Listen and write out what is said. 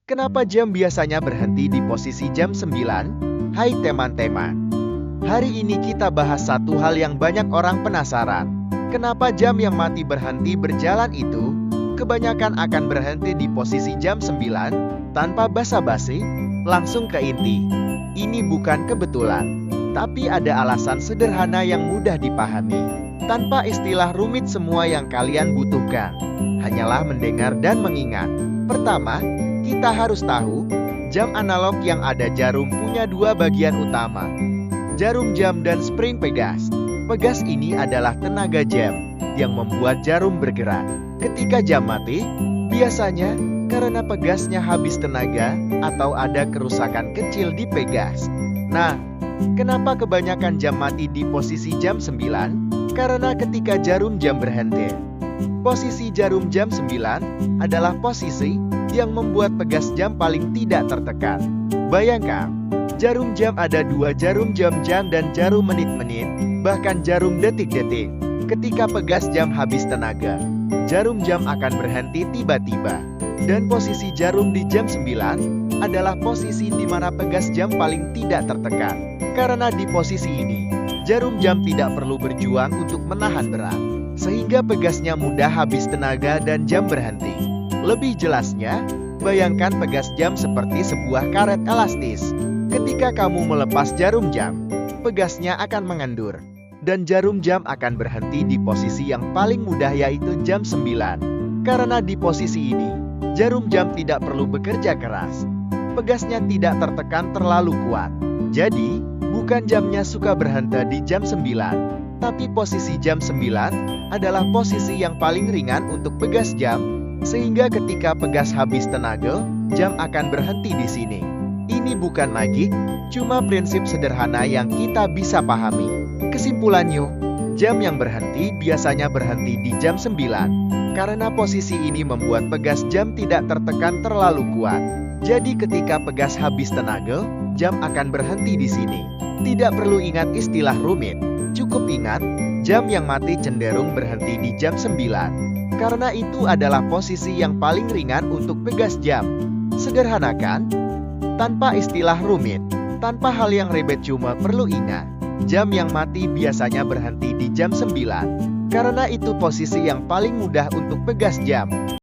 Kenapa jam biasanya berhenti di posisi jam 9? Hai teman-teman. Hari ini kita bahas satu hal yang banyak orang penasaran. Kenapa jam yang mati berhenti berjalan itu kebanyakan akan berhenti di posisi jam 9? Tanpa basa-basi, langsung ke inti. Ini bukan kebetulan, tapi ada alasan sederhana yang mudah dipahami. Tanpa istilah rumit, semua yang kalian butuhkan hanyalah mendengar dan mengingat. Pertama, kita harus tahu, jam analog yang ada jarum punya dua bagian utama. Jarum jam dan spring pegas. Pegas ini adalah tenaga jam yang membuat jarum bergerak. Ketika jam mati, biasanya karena pegasnya habis tenaga atau ada kerusakan kecil di pegas. Nah, kenapa kebanyakan jam mati di posisi jam 9? Karena ketika jarum jam berhenti, posisi jarum jam 9 adalah posisi yang membuat pegas jam paling tidak tertekan. Bayangkan, jarum jam ada dua, jarum jam-jam dan jarum menit-menit, bahkan jarum detik-detik. Ketika pegas jam habis tenaga, jarum jam akan berhenti tiba-tiba. Dan posisi jarum di jam 9 adalah posisi di mana pegas jam paling tidak tertekan. Karena di posisi ini, jarum jam tidak perlu berjuang untuk menahan berat, sehingga pegasnya mudah habis tenaga dan jam berhenti. Lebih jelasnya, bayangkan pegas jam seperti sebuah karet elastis. Ketika kamu melepas jarum jam, pegasnya akan mengendur, dan jarum jam akan berhenti di posisi yang paling mudah, yaitu jam 9. Karena di posisi ini, jarum jam tidak perlu bekerja keras. Pegasnya tidak tertekan terlalu kuat. Jadi, bukan jamnya suka berhenti di jam 9, tapi posisi jam 9 adalah posisi yang paling ringan untuk pegas jam, sehingga ketika pegas habis tenaga, jam akan berhenti di sini. Ini bukan magik, cuma prinsip sederhana yang kita bisa pahami. Kesimpulannya, jam yang berhenti biasanya berhenti di jam 9, karena posisi ini membuat pegas jam tidak tertekan terlalu kuat. Jadi ketika pegas habis tenaga, jam akan berhenti di sini. Tidak perlu ingat istilah rumit, cukup ingat, jam yang mati cenderung berhenti di jam 9. Karena itu adalah posisi yang paling ringan untuk pegas jam. Sederhana kan? Tanpa istilah rumit, tanpa hal yang ribet, cuma perlu ingat, jam yang mati biasanya berhenti di jam 9. Karena itu posisi yang paling mudah untuk pegas jam.